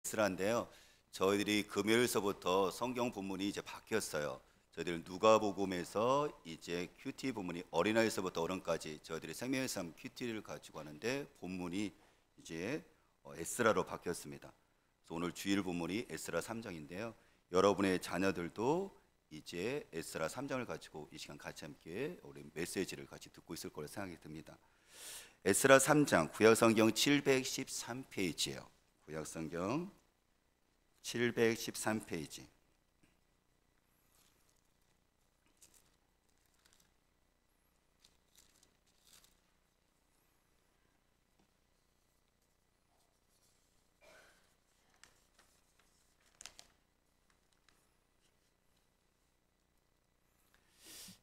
에스라인데요. 저희들이 금요일서부터 성경 본문이 이제 바뀌었어요. 저희들 누가복음에서 이제 큐티 본문이 어린아이에서부터 어른까지 저희들이 생명의 삶 큐티를 가지고 하는데 본문이 이제 에스라로 바뀌었습니다. 그래서 오늘 주일 본문이 에스라 3장인데요. 여러분의 자녀들도 이제 에스라 3장을 가지고 이 시간 같이 함께 우리 메시지를 같이 듣고 있을 거라 생각이 듭니다. 에스라 3장 구약성경 713페이지예요. 구약성경 713페이지.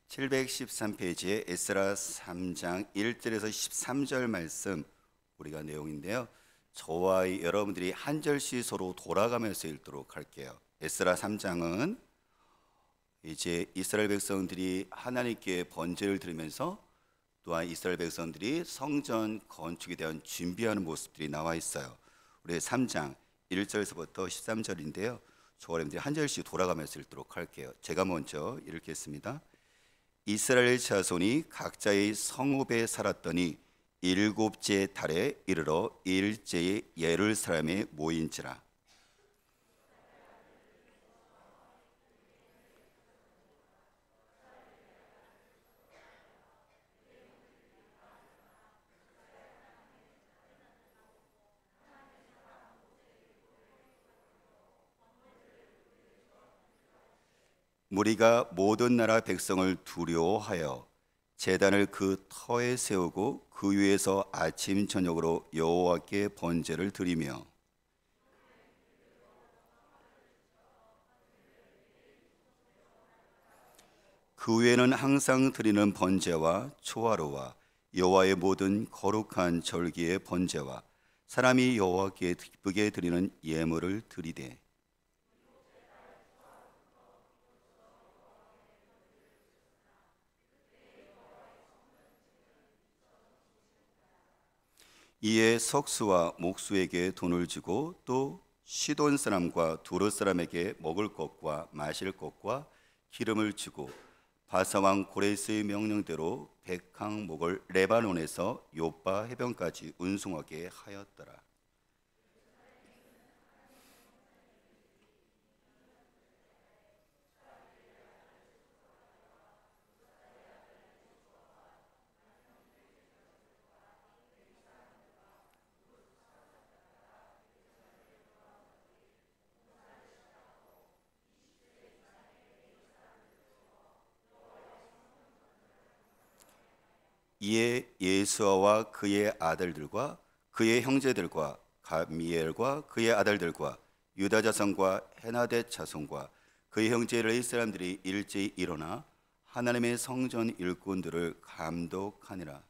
(713페이지에) 에스라 3장 1절에서 13절 말씀 우리가 내용인데요. 저와 여러분들이 한 절씩 서로 돌아가면서 읽도록 할게요. 에스라 3장은 이제 이스라엘 백성들이 하나님께 번제를 드리면서 또한 이스라엘 백성들이 성전 건축에 대한 준비하는 모습들이 나와 있어요. 우리 3장 1절에서부터 13절인데요. 저와 여러분들이 한 절씩 돌아가면서 읽도록 할게요. 제가 먼저 읽겠습니다. 이스라엘 자손이 각자의 성읍에 살았더니 일곱째 달에 이르러 일제에 예루살렘에 모인지라. 무리가 모든 나라 백성을 두려워하여 제단을 그 터에 세우고 그 위에서 아침 저녁으로 여호와께 번제를 드리며 그 위에는 항상 드리는 번제와 초하루와 여호와의 모든 거룩한 절기의 번제와 사람이 여호와께 기쁘게 드리는 예물을 드리되 이에 석수와 목수에게 돈을 주고 또 시돈 사람과 두루 사람에게 먹을 것과 마실 것과 기름을 주고 바사왕 고레스의 명령대로 백항목을 레바논에서 요빠 해변까지 운송하게 하였더라. 이에 예수아와 그의 아들들과 그의 형제들과 가미엘과 그의 아들들과 유다 자손과 헤나데 자손과 그의 형제 레위 사람들이 일제히 일어나 하나님의 성전 일꾼들을 감독하니라.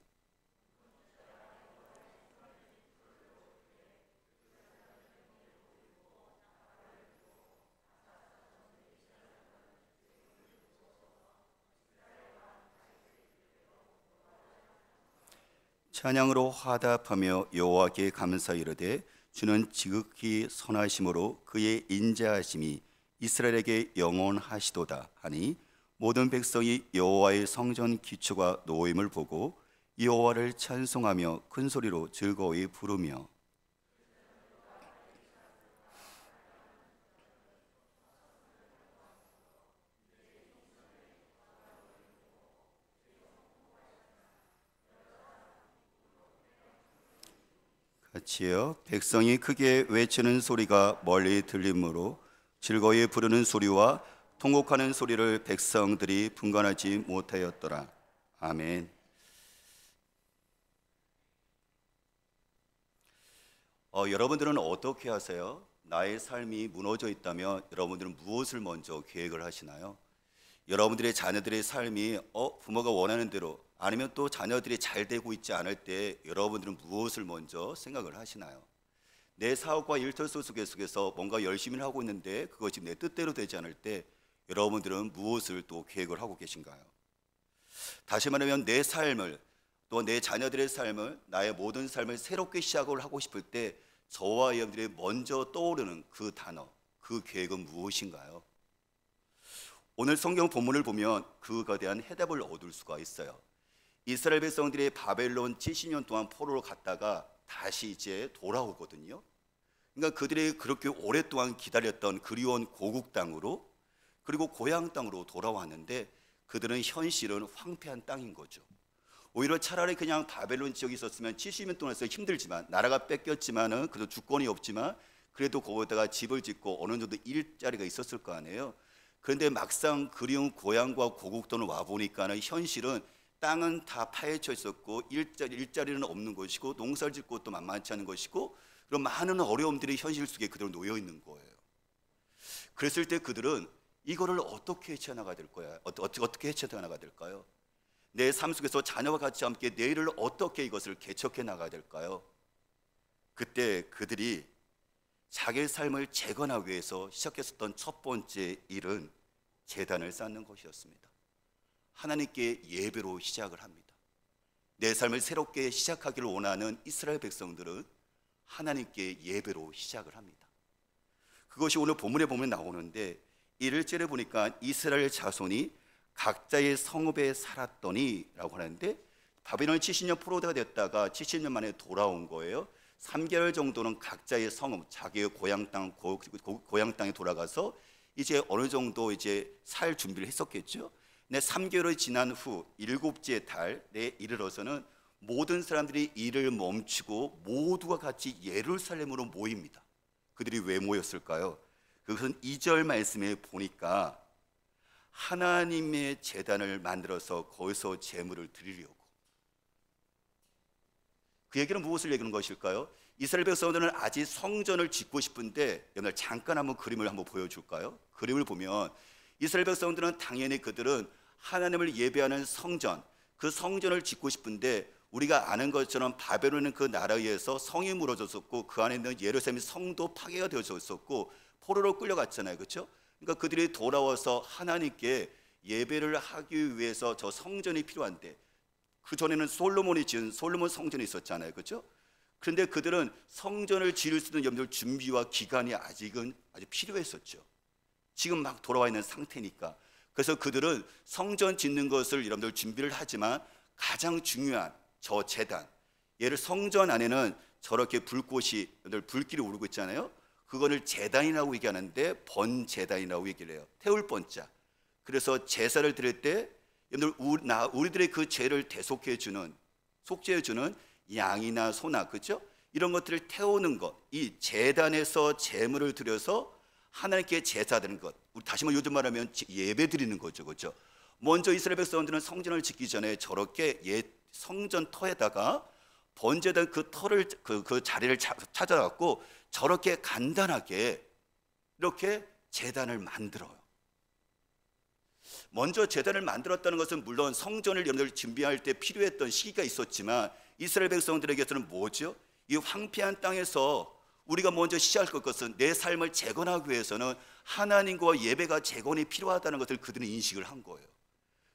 찬양으로 화답하며 여호와께 감사 이르되 주는 지극히 선하심으로 그의 인자하심이 이스라엘에게 영원하시도다 하니 모든 백성이 여호와의 성전 기초가 놓임을 보고 여호와를 찬송하며 큰 소리로 즐거이 부르며 같이요. 백성이 크게 외치는 소리가 멀리 들리므로 즐거이 부르는 소리와 통곡하는 소리를 백성들이 분간하지 못하였더라. 아멘. 여러분들은 어떻게 하세요? 나의 삶이 무너져 있다면 여러분들은 무엇을 먼저 계획을 하시나요? 여러분들의 자녀들의 삶이 부모가 원하는 대로 아니면 또 자녀들이 잘 되고 있지 않을 때 여러분들은 무엇을 먼저 생각을 하시나요? 내 사업과 일터소 속에서 뭔가 열심히 하고 있는데 그것이 내 뜻대로 되지 않을 때 여러분들은 무엇을 또 계획을 하고 계신가요? 다시 말하면 내 삶을 또 내 자녀들의 삶을 나의 모든 삶을 새롭게 시작을 하고 싶을 때 저와 여러분들이 먼저 떠오르는 그 단어, 그 계획은 무엇인가요? 오늘 성경 본문을 보면 그것에 대한 해답을 얻을 수가 있어요. 이스라엘 백성들이 바벨론 70년 동안 포로로 갔다가 다시 이제 돌아오거든요. 그러니까 그들이 그렇게 오랫동안 기다렸던 그리운 고국 땅으로, 그리고 고향 땅으로 돌아왔는데 그들은 현실은 황폐한 땅인 거죠. 오히려 차라리 그냥 바벨론 지역에 있었으면 70년 동안 해서 힘들지만, 나라가 뺏겼지만은 그래도 주권이 없지만 그래도 거기다가 집을 짓고 어느 정도 일자리가 있었을 거 아니에요. 그런데 막상 그리운 고향과 고국 땅을 와 보니까는 현실은 땅은 다 파헤쳐 있었고 일자리는 없는 것이고 농사를 짓 곳도 만만치 않은 것이고, 그런 많은 어려움들이 현실 속에 그대로 놓여 있는 거예요. 그랬을 때 그들은 이거를 어떻게 헤쳐나가야 될 거야? 어떻게 헤쳐나가야 될까요? 내 삶 속에서 자녀와 같이 함께 내일을 어떻게 이것을 개척해 나가야 될까요? 그때 그들이 자기의 삶을 재건하기 위해서 시작했었던 첫 번째 일은 제단을 쌓는 것이었습니다. 하나님께 예배로 시작을 합니다. 내 삶을 새롭게 시작하기를 원하는 이스라엘 백성들은 하나님께 예배로 시작을 합니다. 그것이 오늘 본문에 보면 나오는데 1절에 보니까 이스라엘 자손이 각자의 성읍에 살았더니 라고 하는데, 바벨론 70년 포로가 됐다가 70년 만에 돌아온 거예요. 3개월 정도는 각자의 성읍, 자기의 고향 땅에 돌아가서 이제 어느 정도 이제 살 준비를 했었겠죠. 근데 3개월이 지난 후 7째 달에 이르러서는 모든 사람들이 일을 멈추고 모두가 같이 예루살렘으로 모입니다. 그들이 왜 모였을까요? 그것은 2절 말씀에 보니까 하나님의 제단을 만들어서 거기서 제물을 드리려고. 그 얘기는 무엇을 얘기하는 것일까요? 이스라엘 백성들은 아직 성전을 짓고 싶은데, 여러분 잠깐 한번 그림을 한번 보여줄까요? 그림을 보면 이스라엘 백성들은 당연히 그들은 하나님을 예배하는 성전, 그 성전을 짓고 싶은데, 우리가 아는 것처럼 바벨론은 그 나라에 의해서 성이 무너졌었고 그 안에 있는 예루살렘 성도 파괴가 되어졌었고 포로로 끌려갔잖아요, 그렇죠? 그러니까 그들이 돌아와서 하나님께 예배를 하기 위해서 저 성전이 필요한데, 그 전에는 솔로몬이 지은 솔로몬 성전이 있었잖아요, 그렇죠? 그런데 그들은 성전을 지을 수 있는 여러분들 준비와 기간이 아직은 아주 필요했었죠. 지금 막 돌아와 있는 상태니까. 그래서 그들은 성전 짓는 것을 여러분들 준비를 하지만 가장 중요한 저 제단, 얘를 성전 안에는 저렇게 불꽃이 여러분들 불길이 오르고 있잖아요. 그거를 제단이라고 얘기하는데 번제단이라고 얘기를 해요. 태울 번자. 그래서 제사를 드릴 때 여러분들 우리들의 그 죄를 대속해 주는, 속죄해 주는 양이나 소나, 그렇죠? 이런 것들을 태우는 것, 이 제단에서 제물을 드려서 하나님께 제사드리는 것, 우리 다시 한번 요즘 말하면 예배 드리는 거죠, 그렇죠? 먼저 이스라엘 백성들은 성전을 짓기 전에 저렇게 성전 터에다가 번제단 그 터를 그 자리를 찾아갖고 저렇게 간단하게 이렇게 제단을 만들어요. 먼저 제단을 만들었다는 것은 물론 성전을 여러분들 준비할 때 필요했던 시기가 있었지만, 이스라엘 백성들에게서는 뭐죠? 이 황폐한 땅에서 우리가 먼저 시작할 것은 내 삶을 재건하기 위해서는 하나님과 예배가 재건이 필요하다는 것을 그들은 인식을 한 거예요.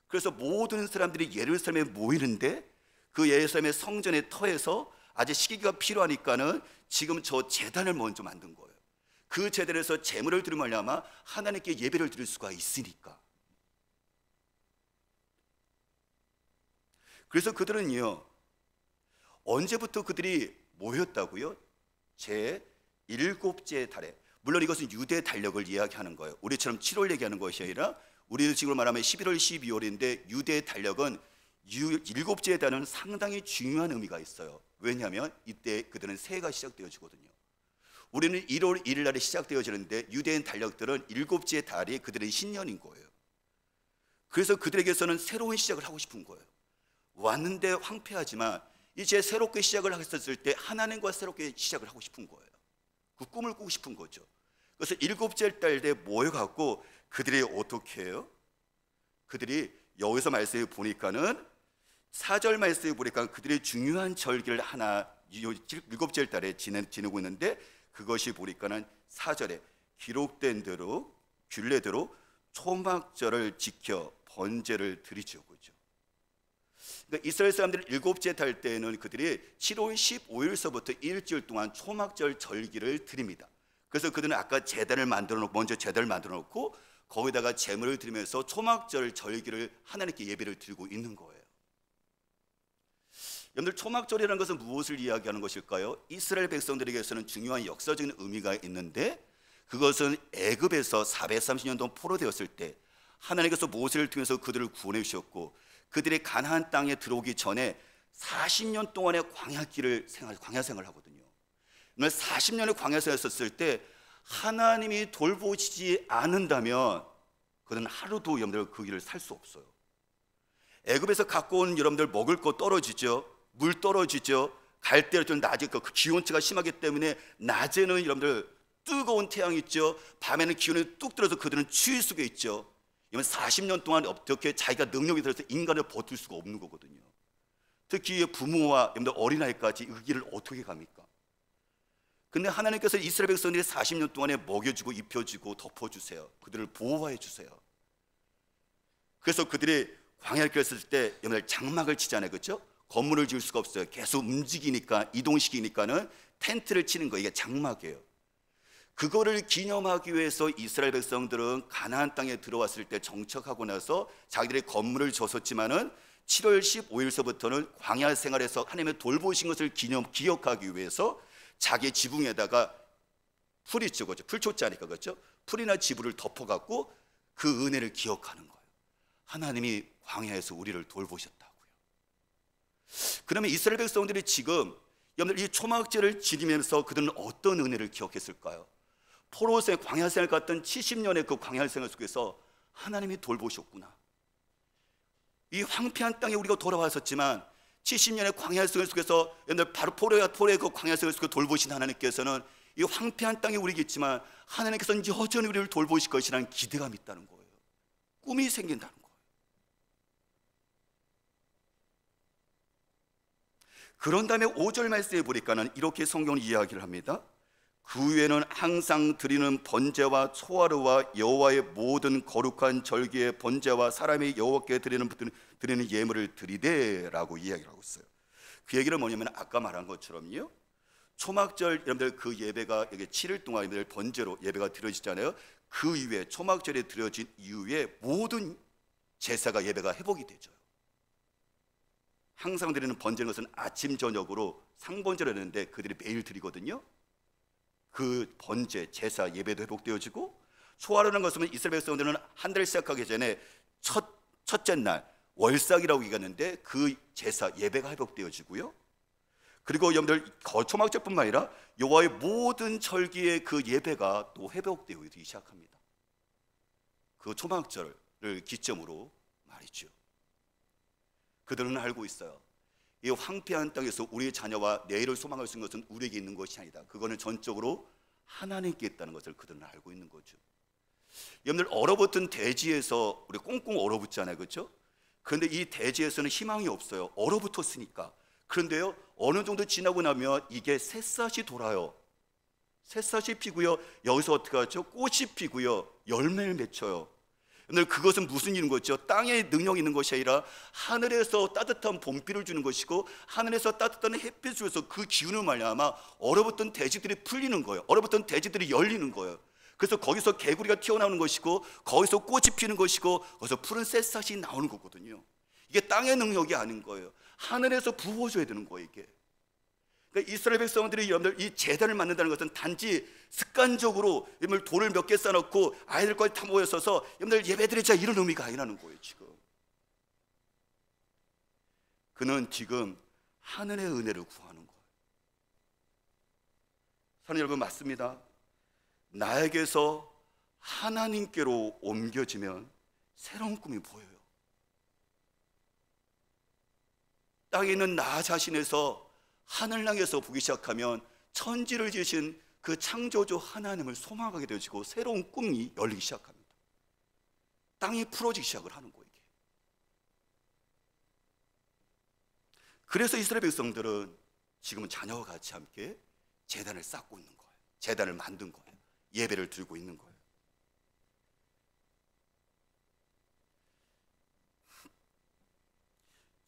그래서 모든 사람들이 예루살렘에 모이는데 그 예루살렘의 성전의 터에서 아직 시기가 필요하니까는 지금 저 제단을 먼저 만든 거예요. 그 제단에서 제물을 드리면 아마 하나님께 예배를 드릴 수가 있으니까. 그래서 그들은요, 언제부터 그들이 모였다고요? 제 7째 달에. 물론 이것은 유대 달력을 이야기하는 거예요. 우리처럼 7월 얘기하는 것이 아니라, 우리 식으로 말하면 11월, 12월인데 유대 달력은 7째 달은 상당히 중요한 의미가 있어요. 왜냐하면 이때 그들은 새해가 시작되어지거든요. 우리는 1월 1일 날에 시작되어지는데 유대인 달력들은 7째 달이 그들의 신년인 거예요. 그래서 그들에게서는 새로운 시작을 하고 싶은 거예요. 왔는데 황폐하지만 이제 새롭게 시작을 했었을 때 하나님과 새롭게 시작을 하고 싶은 거예요. 그 꿈을 꾸고 싶은 거죠. 그래서 7째 달 때 모여갖고 그들이 어떻게 해요? 그들이 여기서 말씀해 보니까는 4절 말씀해 보니까 그들의 중요한 절기를 하나 7째 달에 지내고 있는데, 그것이 보니까는 4절에 기록된 대로 균례대로 초막절을 지켜 번제를 드리죠, 그죠? 그러니까 이스라엘 사람들이 일곱째 달 때에는 그들이 7월 15일서부터 일주일 동안 초막절 절기를 드립니다. 그래서 그들은 아까 제단을 만들어 놓고 먼저 제단을 만들어 놓고 거기다가 제물을 드리면서 초막절 절기를 하나님께 예배를 드리고 있는 거예요. 여러분들, 초막절이라는 것은 무엇을 이야기하는 것일까요? 이스라엘 백성들에게서는 중요한 역사적인 의미가 있는데, 그것은 애굽에서 430년 동안 포로되었을 때 하나님께서 모세를 통해서 그들을 구원해 주셨고, 그들이 가나안 땅에 들어오기 전에 40년 동안의 광야 생활을 하거든요. 40년의 광야 생활을 했을 때 하나님이 돌보시지 않는다면 그는 하루도 여러분들 그 길을 살 수 없어요. 애굽에서 갖고 온 여러분들 먹을 거 떨어지죠. 물 떨어지죠. 갈 때는 좀 낮에 그 기온차가 심하기 때문에 낮에는 여러분들 뜨거운 태양이 있죠. 밤에는 기온이 뚝 들어서 그들은 추위 속에 있죠. 이건 40년 동안 어떻게 자기가 능력이 들어서 인간을 버틸 수가 없는 거거든요. 특히 부모와 여러분들 어린아이까지 이 길을 어떻게 갑니까? 근데 하나님께서 이스라엘 백성들이 40년 동안에 먹여주고 입혀주고 덮어주세요. 그들을 보호해 주세요. 그래서 그들이 광야를 걸었을 때 여러분들 장막을 치잖아요, 그렇죠? 건물을 지을 수가 없어요. 계속 움직이니까, 이동시키니까는 텐트를 치는 거, 이게 장막이에요. 그거를 기념하기 위해서 이스라엘 백성들은 가나안 땅에 들어왔을 때 정착하고 나서 자기들의 건물을 줬었지만은 7월 15일서부터는 광야 생활에서 하나님의 돌보신 것을 기억하기 위해서 자기 지붕에다가 풀이 있죠, 그렇죠? 풀초자니까, 그렇죠? 풀이나 지붕을 덮어갖고 그 은혜를 기억하는 거예요. 하나님이 광야에서 우리를 돌보셨다고요. 그러면 이스라엘 백성들이 지금 여러분들 이 초막절을 지키면서 그들은 어떤 은혜를 기억했을까요? 포로생 광야생을 갔던 70년의 그 광야생활 속에서 하나님이 돌보셨구나. 이 황폐한 땅에 우리가 돌아왔었지만 70년의 광야생활 속에서 여러분들 바로 포로의 그 광야생활 속에 돌보신 하나님께서는 이 황폐한 땅에 우리가 있지만 하나님께서는 여전히 우리를 돌보실 것이라는 기대감이 있다는 거예요. 꿈이 생긴다는 거예요. 그런 다음에 5절 말씀에 보니까는 이렇게 성경은 이야기를 합니다. 그 후에는 항상 드리는 번제와 초하루와 여호와의 모든 거룩한 절기의 번제와 사람이 여호와께 드리는 예물을 드리되라고 이야기를 하고 있어요. 그 얘기는 뭐냐면 아까 말한 것처럼요, 초막절 여러분들 그 예배가 이게 7일 동안 여러분들 번제로 예배가 드려지잖아요. 그 이후에 초막절에 드려진 이후에 모든 제사가 예배가 회복이 되죠. 항상 드리는 번제는 것은 아침 저녁으로 상번제를 했는데 그들이 매일 드리거든요. 그 번제, 제사, 예배도 회복되어지고, 초하루라는 것은 이스라엘 백성들은 한 달 시작하기 전에 첫째 날 월삭이라고 얘기하는데 그 제사, 예배가 회복되어지고요. 그리고 여러분들 초막절뿐만 아니라 여호와의 모든 절기의 그 예배가 또 회복되기 시작합니다. 그 초막절을 기점으로 말이죠. 그들은 알고 있어요. 이 황폐한 땅에서 우리의 자녀와 내일을 소망할 수 있는 것은 우리에게 있는 것이 아니다. 그거는 전적으로 하나님께 있다는 것을 그들은 알고 있는 거죠. 여러분들 얼어붙은 대지에서 우리 꽁꽁 얼어붙잖아요, 그렇죠? 그런데 이 대지에서는 희망이 없어요. 얼어붙었으니까. 그런데요, 어느 정도 지나고 나면 이게 새싹이 돌아요. 새싹이 피고요, 여기서 어떻게 하죠? 꽃이 피고요, 열매를 맺혀요. 오늘 그것은 무슨 일인 거죠? 땅에 능력이 있는 것이 아니라 하늘에서 따뜻한 봄비를 주는 것이고, 하늘에서 따뜻한 햇빛을 줘서 그 기운을 말미암아 얼어붙은 대지들이 풀리는 거예요. 얼어붙은 대지들이 열리는 거예요. 그래서 거기서 개구리가 튀어나오는 것이고, 거기서 꽃이 피는 것이고, 거기서 푸른 새싹이 나오는 거거든요. 이게 땅의 능력이 아닌 거예요. 하늘에서 부어줘야 되는 거예요, 이게. 그러니까 이스라엘 백성들이 여러분들 이 제단을 만든다는 것은 단지 습관적으로 여러분들 돌을 몇 개 쌓아놓고 아이들까지 다 모여서서 여러분들 예배드리자 이런 의미가 아니라는 거예요. 지금 그는 지금 하늘의 은혜를 구하는 거예요. 사랑하는 여러분, 맞습니다. 나에게서 하나님께로 옮겨지면 새로운 꿈이 보여요. 땅에 있는 나 자신에서 하늘 향해서 보기 시작하면 천지를 지으신 그 창조주 하나님을 소망하게 되어지고 새로운 꿈이 열리기 시작합니다. 땅이 풀어지기 시작을 하는 거예요. 이게. 그래서 이스라엘 백성들은 지금은 자녀와 같이 함께 제단을 쌓고 있는 거예요. 제단을 만든 거예요. 예배를 드리고 있는 거예요.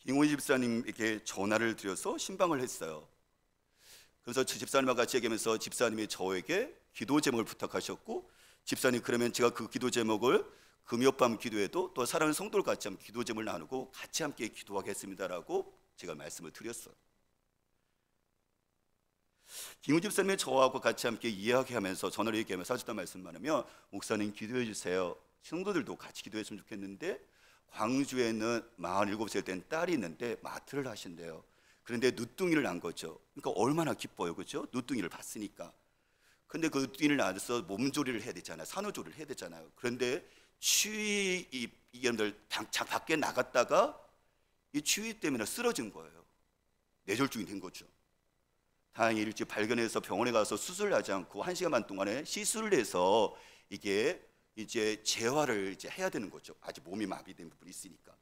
김훈 집사님에게 전화를 드려서 신방을 했어요. 그래서 집사님과 같이 얘기하면서 집사님이 저에게 기도 제목을 부탁하셨고, 집사님 그러면 제가 그 기도 제목을 금요밤 기도에도 또 사랑하는 성도를 같이 한번 기도 제목을 나누고 같이 함께 기도하겠습니다라고 제가 말씀을 드렸어요. 김훈 집사님이 저하고 같이 함께 이야기하면서 전화를 얘기하면서 하셨던 말씀만 하면, 목사님 기도해 주세요, 성도들도 같이 기도했으면 좋겠는데 광주에는 47살 된 딸이 있는데 마트를 하신대요. 그런데 누뚱이를 난 거죠. 그러니까 얼마나 기뻐요, 그렇죠? 누뚱이를 봤으니까. 근데 그 누뚱이를 낳아서 몸조리를 해야 되잖아요. 산후조리를 해야 되잖아요. 그런데 추위 이분들 밖에 나갔다가 이 추위 때문에 쓰러진 거예요. 뇌졸중이 된 거죠. 다행히 일찍 발견해서 병원에 가서 수술을 하지 않고 1시간 반 동안에 시술을 해서 이게 이제 재활을 이제 해야 되는 거죠. 아직 몸이 마비된 부분이 있으니까.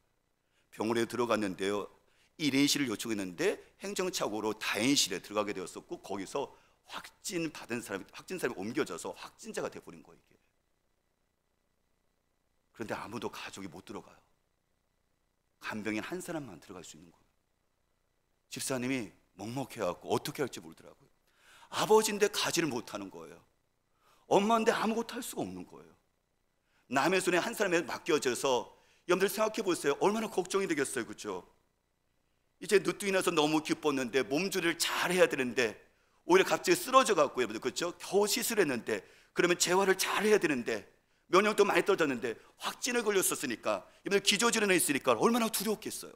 병원에 들어갔는데요, 1인실을 요청했는데 행정착오로 다인실에 들어가게 되었었고, 거기서 확진 사람이 옮겨져서 확진자가 돼버린 거예요, 이게. 그런데 아무도 가족이 못 들어가요. 간병인 한 사람만 들어갈 수 있는 거예요. 집사님이 먹먹해갖고 어떻게 할지 모르더라고요. 아버지인데 가지를 못하는 거예요. 엄마인데 아무것도 할 수가 없는 거예요. 남의 손에 한 사람에 맡겨져서, 여러분들 생각해 보세요. 얼마나 걱정이 되겠어요, 그렇죠? 이제 누뚱이 나서 너무 기뻤는데 몸조리를 잘 해야 되는데 오히려 갑자기 쓰러져 갖고, 여러분들 그렇죠? 겨우 시술했는데, 그러면 재활을 잘 해야 되는데 면역도 많이 떨어졌는데 확진을 걸렸었으니까, 여러분들 기저질환에 있으니까 얼마나 두려웠겠어요.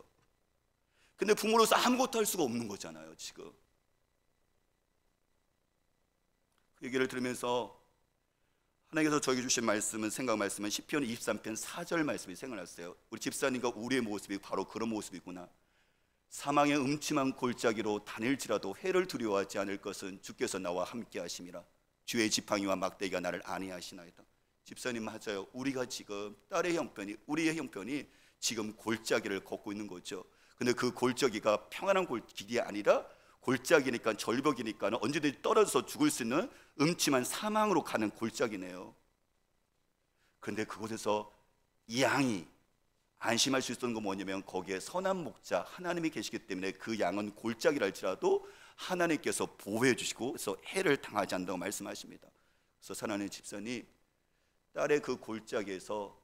근데 부모로서 아무것도 할 수가 없는 거잖아요, 지금. 그 얘기를 들으면서 하나님께서 저에게 주신 말씀은, 생각 말씀은 시편 23편 4절 말씀이 생각났어요. 우리 집사님과 우리의 모습이 바로 그런 모습이구나. 사망의 음침한 골짜기로 다닐지라도 해를 두려워하지 않을 것은 주께서 나와 함께 하심이라. 주의 지팡이와 막대기가 나를 안위하시나이다. 집사님 맞아요. 우리가 지금 우리의 형편이 지금 골짜기를 걷고 있는 거죠. 근데 그 골짜기가 평안한 길이 아니라 골짜기니까, 절벽이니까 언제든지 떨어져서 죽을 수 있는 음침한 사망으로 가는 골짜기네요. 그런데 그곳에서 이 양이 안심할 수 있었던 건 뭐냐면, 거기에 선한 목자 하나님이 계시기 때문에 그 양은 골짜기라 할지라도 하나님께서 보호해 주시고, 그래서 해를 당하지 않는다고 말씀하십니다. 그래서 사랑하는 집사님, 딸의 그 골짜기에서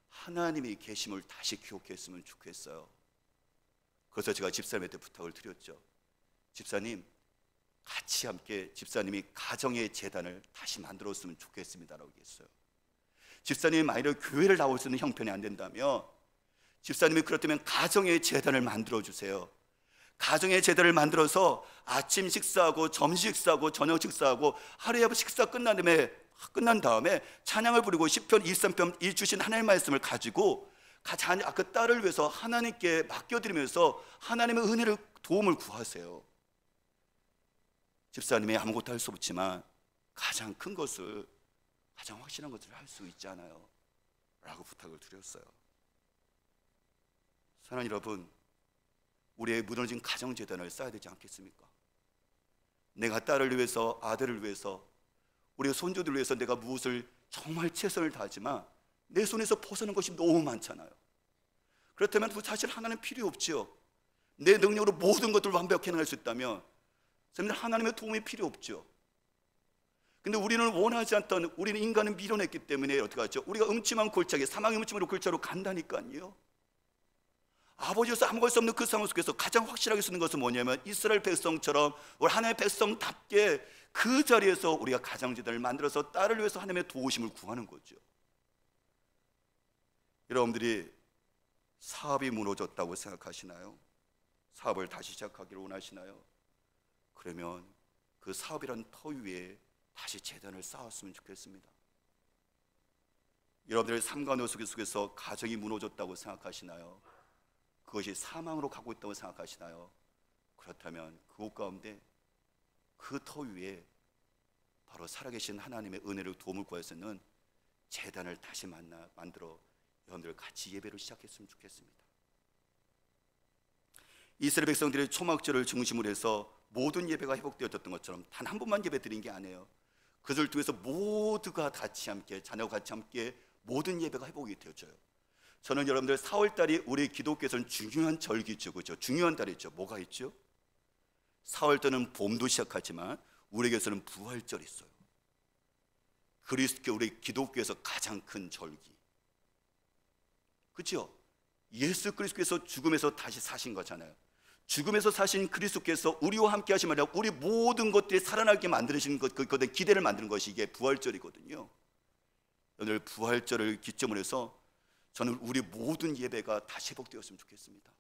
하나님이 계심을 다시 기억했으면 좋겠어요. 그래서 제가 집사님한테 부탁을 드렸죠. 집사님, 같이 함께 집사님이 가정의 재단을 다시 만들었으면 좋겠습니다라고 얘기했어요. 집사님이 만약에 교회를 나올 수 있는 형편이 안 된다면, 집사님이 그렇다면 가정의 재단을 만들어 주세요. 가정의 재단을 만들어서 아침 식사하고 점심 식사하고 저녁 식사하고 하루에 식사 끝난 다음에 찬양을 부르고 시편 23편 이 주신 하나님의 말씀을 가지고 그 딸을 위해서 하나님께 맡겨드리면서 하나님의 은혜를, 도움을 구하세요. 집사님이 아무것도 할 수 없지만 가장 큰 것을, 가장 확실한 것을 할 수 있잖아요 라고 부탁을 드렸어요. 사랑하는 여러분, 우리의 무너진 가정재단을 쌓아야 되지 않겠습니까? 내가 딸을 위해서, 아들을 위해서, 우리 손주들을 위해서 내가 무엇을 정말 최선을 다하지만 내 손에서 벗어난 것이 너무 많잖아요. 그렇다면 사실 하나님 필요 없죠. 내 능력으로 모든 것들을 완벽히 해낼 수 있다면 하나님의 도움이 필요 없죠. 근데 우리는 원하지 않던, 우리는 인간을 밀어냈기 때문에 어떻게 하죠? 우리가 음침한 골짜기, 사망의 음침한 골짜기로 간다니까요. 아버지로서 아무것도 없는 그 상황 속에서 가장 확실하게 쓰는 것은 뭐냐면, 이스라엘 백성처럼 우리 하나님의 백성답게 그 자리에서 우리가 가정재단을 만들어서 딸을 위해서 하나님의 도우심을 구하는 거죠. 여러분들이 사업이 무너졌다고 생각하시나요? 사업을 다시 시작하기를 원하시나요? 그러면 그 사업이란 터 위에 다시 재단을 쌓았으면 좋겠습니다. 여러분들의 삶과 속에서 가정이 무너졌다고 생각하시나요? 그것이 사망으로 가고 있다고 생각하시나요? 그렇다면 그곳 가운데 그 터 위에 바로 살아계신 하나님의 은혜를, 도움을 구해서는 재단을 다시 만들어 여러분들 같이 예배를 시작했으면 좋겠습니다. 이스라엘 백성들의 초막절을 중심으로 해서 모든 예배가 회복되어졌던 것처럼 단 한 번만 예배 드린 게 아니에요. 그들 통해서 모두가 같이 함께, 자녀가 같이 함께 모든 예배가 회복이 되어져요. 저는 여러분들 4월달이 우리 기독교에서는 중요한 절기죠, 그죠? 중요한 달이죠. 뭐가 있죠? 4월달은 봄도 시작하지만 우리에게서는 부활절이 있어요. 그리스도 우리 기독교에서 가장 큰 절기, 그렇죠? 예수 그리스도께서 죽음에서 다시 사신 거잖아요. 죽음에서 사신 그리스도께서 우리와 함께 하신 말이야. 우리 모든 것들이 살아나게 만드시는 것, 그것에 기대를 만드는 것이 이게 부활절이거든요. 오늘 부활절을 기점으로 해서 저는 우리 모든 예배가 다시 회복되었으면 좋겠습니다.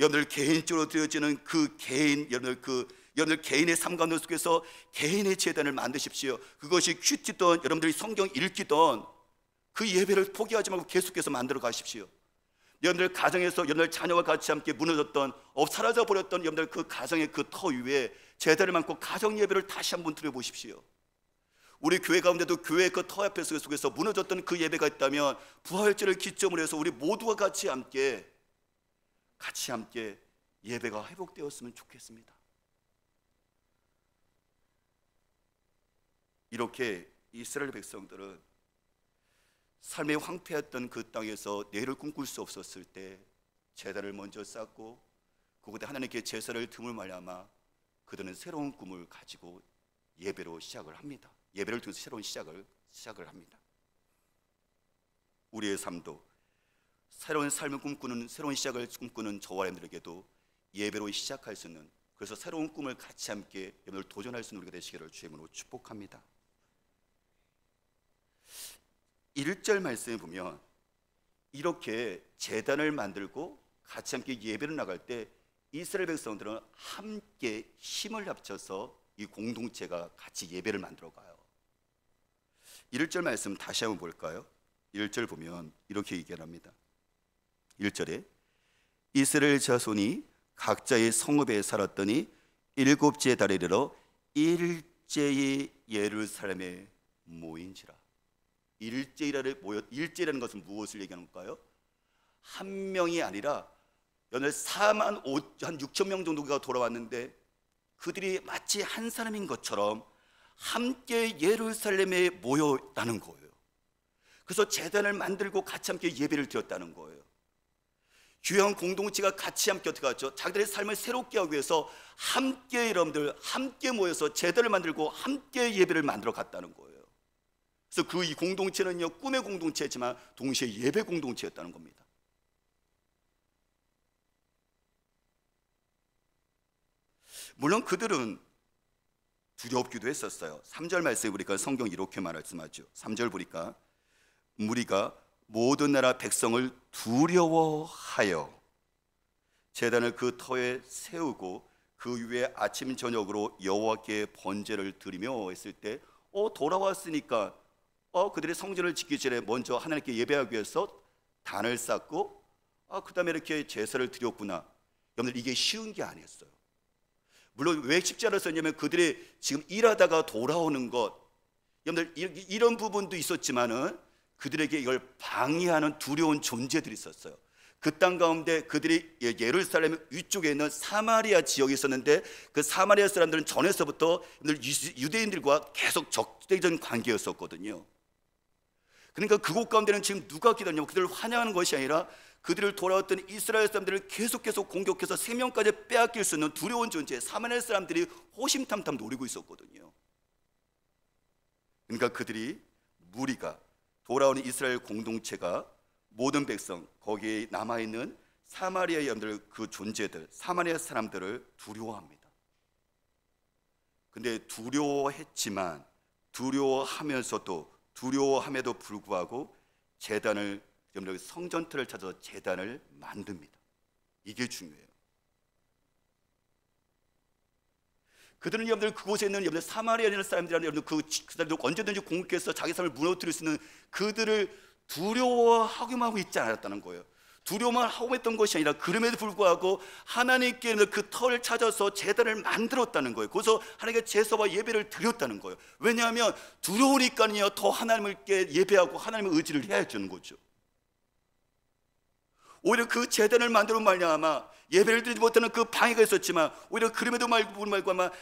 여러분들 개인적으로 드려지는 그 개인, 여러분들 개인의 삶 가운데 속에서 개인의 제단을 만드십시오. 그것이 큐티든 여러분들이 성경 읽기든 그 예배를 포기하지 말고 계속해서 만들어 가십시오. 여러분들 가정에서 여러분들 자녀와 같이 함께 무너졌던, 사라져 버렸던 여러분들 그 가정의 그 터 위에 제단을 만고 가정 예배를 다시 한번 드려보십시오. 우리 교회 가운데도 교회 그 터 앞에 속에서 무너졌던 그 예배가 있다면 부활절을 기점으로 해서 우리 모두가 같이 함께 예배가 회복되었으면 좋겠습니다. 이렇게 이스라엘 백성들은 삶의 황폐했던 그 땅에서 내일을 꿈꿀 수 없었을 때 제단을 먼저 쌓고 그곳에 하나님께 제사를 드물 말미암아 그들은 새로운 꿈을 가지고 예배로 시작을 합니다. 예배를 통해서 새로운 시작을 합니다. 우리의 삶도 새로운 삶을 꿈꾸는, 새로운 시작을 꿈꾸는 저와 여러분들에게도 예배로 시작할 수 있는, 그래서 새로운 꿈을 같이 함께 여러분들 도전할 수 있는 우리가 되시기를 주의 이름으로 축복합니다. 1절 말씀에 보면 이렇게 제단을 만들고 같이 함께 예배를 나갈 때 이스라엘 백성들은 함께 힘을 합쳐서 이 공동체가 같이 예배를 만들어 가요. 1절 말씀 다시 한번 볼까요? 1절 보면 이렇게 얘기합니다. 1절에 이스라엘 자손이 각자의 성읍에 살았더니 7째 달에 이르러 일제히 예루살렘에 모인지라. 일제라는 것은 무엇을 얘기하는 걸까요? 한 명이 아니라 연일 4만 6천 명 정도가 돌아왔는데 그들이 마치 한 사람인 것처럼 함께 예루살렘에 모였다는 거예요. 그래서 제단을 만들고 같이 함께 예배를 드렸다는 거예요. 귀한 공동체가 같이 함께 어떻게 하죠? 자기들의 삶을 새롭게 하기 위해서 함께 여러분들 함께 모여서 제단을 만들고 함께 예배를 만들어 갔다는 거예요. 그래서 그 이 공동체는요, 꿈의 공동체지만 동시에 예배 공동체였다는 겁니다. 물론 그들은 두렵기도 했었어요. 3절 말씀에 보니까 성경 이렇게 말씀하죠. 3절 보니까 무리가 모든 나라 백성을 두려워하여 제단을 그 터에 세우고 그 위에 아침 저녁으로 여호와께 번제를 드리며 했을 때 돌아왔으니까 그들의 성전을 짓기 전에 먼저 하나님께 예배하기 위해서 단을 쌓고 그 다음에 이렇게 제사를 드렸구나. 여러분들 이게 쉬운 게 아니었어요. 물론 왜 쉽지 않았었냐면 그들이 지금 일하다가 돌아오는 것, 여러분들 이런 부분도 있었지만은 그들에게 이걸 방해하는 두려운 존재들이 있었어요. 그 땅 가운데 그들이 예루살렘 위쪽에 있는 사마리아 지역에 있었는데 그 사마리아 사람들은 전에서부터 유대인들과 계속 적대적인 관계였었거든요. 그러니까 그곳 가운데는 지금 누가 기다리냐면 그들을 환영하는 것이 아니라 그들을 돌아왔던 이스라엘 사람들을 계속해서 공격해서 생명까지 빼앗길 수 있는 두려운 존재, 사마리아 사람들이 호심탐탐 노리고 있었거든요. 그러니까 그들이 무리가 돌아오는 이스라엘 공동체가 모든 백성, 거기에 남아있는 사마리아 여인들, 그 존재들, 사마리아 사람들을 두려워합니다. 근데 두려워했지만 두려워함에도 불구하고 제단을, 성전틀을 찾아서 제단을 만듭니다. 이게 중요해요. 그들은 여러분들 그곳에 있는 여러분들 사마리아 사람들이라는 여러분들 그 사람들 언제든지 공격해서 자기 삶을 무너뜨릴 수 있는 그들을 두려워하기만 하고 있지 않았다는 거예요. 두려워만 하고 있던 것이 아니라 그럼에도 불구하고 하나님께 그 터를 찾아서 제단을 만들었다는 거예요. 거기서 하나님께 제사와 예배를 드렸다는 거예요. 왜냐하면 두려우니까요 더 하나님께 예배하고 하나님의 의지를 해야 되는 거죠. 오히려 그 제단을 만들어 말미암아 예배를 드리지 못하는 그 방해가 있었지만, 오히려 그럼에도 말고